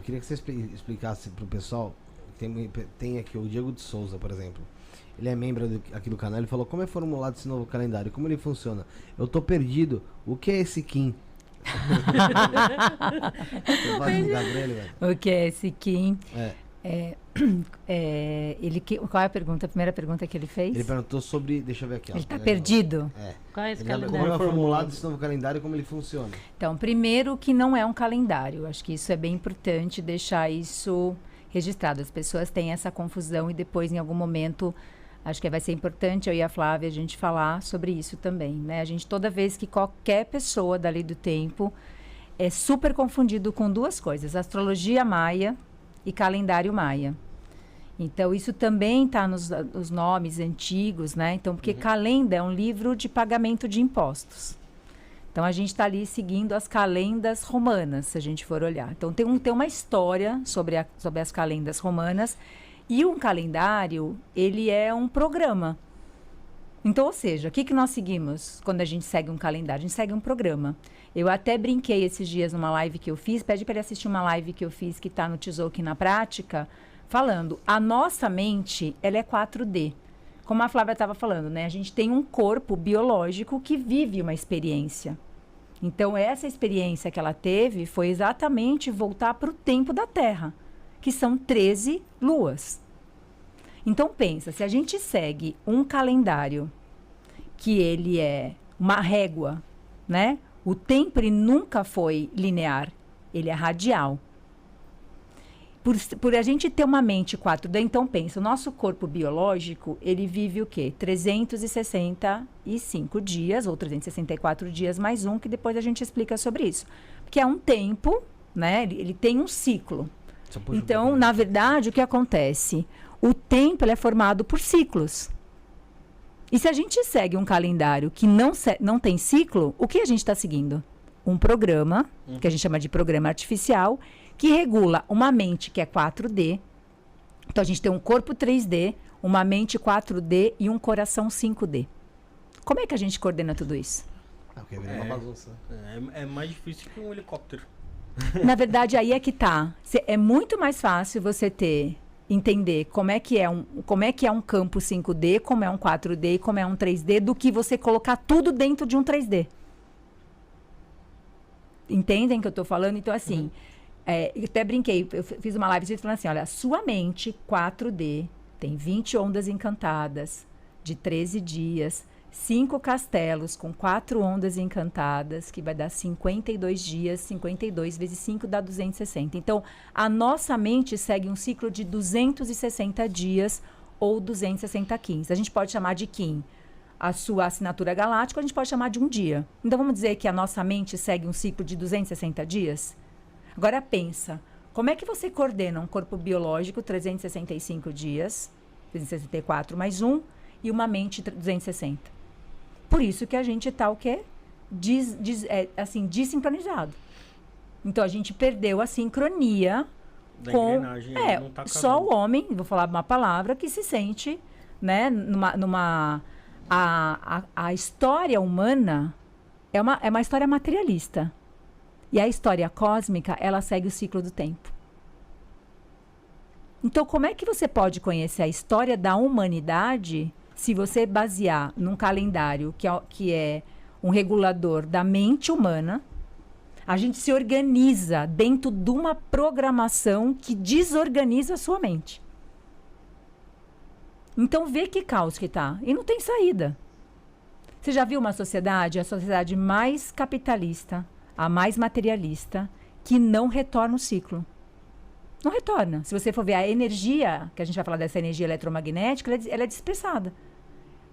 Queria que você explicasse pro pessoal. Tem aqui o Diego de Souza, por exemplo. Ele é membro aqui do canal. Ele falou: como é formulado esse novo calendário? Como ele funciona? Eu tô perdido. O que é esse Kim? Você pode explicar pra ele, velho? O que é esse Kim? Qual é a pergunta? A primeira pergunta que ele fez? Ele perguntou sobre. Deixa eu ver aqui. Ele tá perdido? Qual é esse Como calendário? é formulado esse novo calendário e como ele funciona? Então, primeiro que não é um calendário. Acho que isso é bem importante deixar isso registrado. As pessoas têm essa confusão e depois, em algum momento, acho que vai ser importante eu e a Flávia a gente falar sobre isso também, né? A gente, toda vez que qualquer pessoa da Lei do Tempo é super confundido com duas coisas: astrologia maia e calendário maia. Então, isso também está nos nomes antigos, né? Então, porque calenda é um livro de pagamento de impostos. Então, a gente está ali seguindo as calendas romanas, se a gente for olhar. Então, tem uma história sobre as calendas romanas. E um calendário, ele é um programa. Então, ou seja, o que nós seguimos quando a gente segue um calendário? A gente segue um programa. Eu até brinquei esses dias numa live que eu fiz, pede para ele assistir uma live que eu fiz que está no Tzolk'in na prática, falando, a nossa mente, ela é 4D. Como a Flávia estava falando, né? A gente tem um corpo biológico que vive uma experiência. Então, essa experiência que ela teve foi exatamente voltar para o tempo da Terra, que são 13 luas. Então, pensa, se a gente segue um calendário que ele é uma régua, né? O tempo ele nunca foi linear, ele é radial. Por a gente ter uma mente 4D, então pensa, o nosso corpo biológico, ele vive o quê? 365 dias, ou 364 dias mais um, que depois a gente explica sobre isso. Porque é um tempo, né? Ele tem um ciclo. Então, na verdade, o que acontece? O tempo ele é formado por ciclos. E se a gente segue um calendário que não tem ciclo, o que a gente está seguindo? Um programa, que a gente chama de programa artificial, que regula uma mente que é 4D. Então, a gente tem um corpo 3D, uma mente 4D e um coração 5D. Como é que a gente coordena tudo isso? Porque vira uma bagunça. É mais difícil que um helicóptero. Na verdade, aí é que tá. É muito mais fácil você entender como é que é um campo 5D, como é um 4D e como é um 3D, do que você colocar tudo dentro de um 3D. Entendem o que eu tô falando? Então, assim, eu até brinquei, eu fiz uma live falando assim, olha, sua mente 4D tem 20 ondas encantadas de 13 dias, 5 castelos com 4 ondas encantadas, que vai dar 52 dias, 52 vezes 5 dá 260. Então, a nossa mente segue um ciclo de 260 dias ou 260 Kims. A gente pode chamar de Kim a sua assinatura galáctica, a gente pode chamar de um dia. Então, vamos dizer que a nossa mente segue um ciclo de 260 dias? Agora, pensa, como é que você coordena um corpo biológico 365 dias, 364 mais 1, e uma mente 260? Por isso que a gente está o quê? Desincronizado. Então, a gente perdeu a sincronia Da com... engrenagem, não tá só casando. o homem, vou falar uma palavra, que se sente, né, a história humana é uma história materialista. E a história cósmica, ela segue o ciclo do tempo. Então, como é que você pode conhecer a história da humanidade se você basear num calendário que é um regulador da mente humana? A gente se organiza dentro de uma programação que desorganiza a sua mente. Então, vê que caos que tá. E não tem saída. Você já viu uma sociedade, a sociedade mais capitalista, a mais materialista, que não retorna o ciclo? Não retorna. Se você for ver a energia, que a gente vai falar dessa energia eletromagnética, ela é dispersada.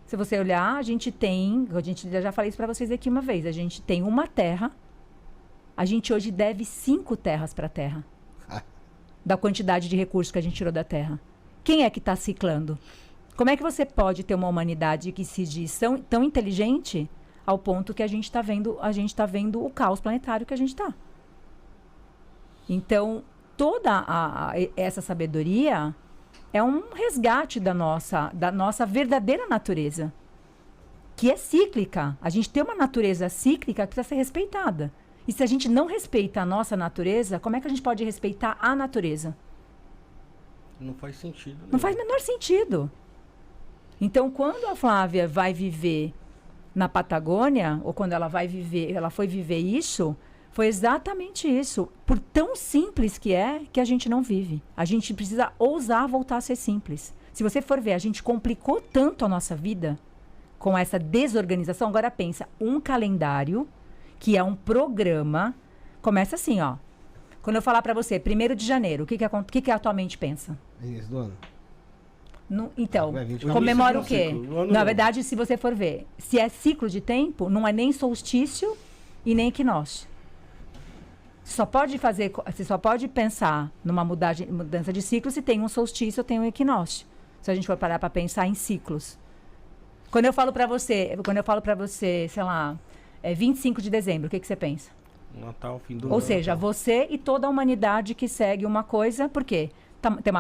Se você olhar, a gente já falei isso para vocês aqui uma vez, a gente tem uma Terra, a gente hoje deve 5 terras para a Terra. Da quantidade de recursos que a gente tirou da Terra. Quem é que está ciclando? Como é que você pode ter uma humanidade que se diz tão inteligente ao ponto que a gente está vendo o caos planetário que a gente está? Então, toda essa sabedoria é um resgate da nossa verdadeira natureza, que é cíclica. A gente tem uma natureza cíclica que precisa ser respeitada. E se a gente não respeita a nossa natureza, como é que a gente pode respeitar a natureza? Não faz sentido. Né? Não faz o menor sentido. Então, quando a Flávia vai viver na Patagônia, ou quando ela foi viver isso, foi exatamente isso. Por tão simples que é, que a gente não vive. A gente precisa ousar voltar a ser simples. Se você for ver, a gente complicou tanto a nossa vida com essa desorganização. Agora pensa, um calendário, que é um programa, começa assim, ó. Quando eu falar para você, 1º de janeiro, o que a tua mente pensa? Início do ano. Então, Vai, 20 comemora o Início quê? do ciclo, o ano Na novo. verdade, se você for ver, se é ciclo de tempo, não é nem solstício e nem equinócio. Você só pode pensar numa mudança de ciclo se tem um solstício ou tem um equinócio. Se a gente for parar para pensar em ciclos. Quando eu falo para você, sei lá, 25 de dezembro, o que você pensa? Natal, fim do Ou ano. seja, você e toda a humanidade que segue uma coisa, porque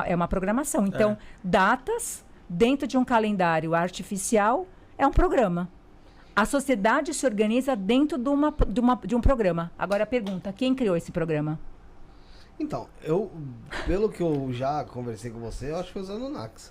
é uma programação. Então, datas dentro de um calendário artificial é um programa. A sociedade se organiza dentro de um programa. Agora a pergunta, quem criou esse programa? Então, pelo que eu já conversei com você, eu acho que foi os Anunnakis.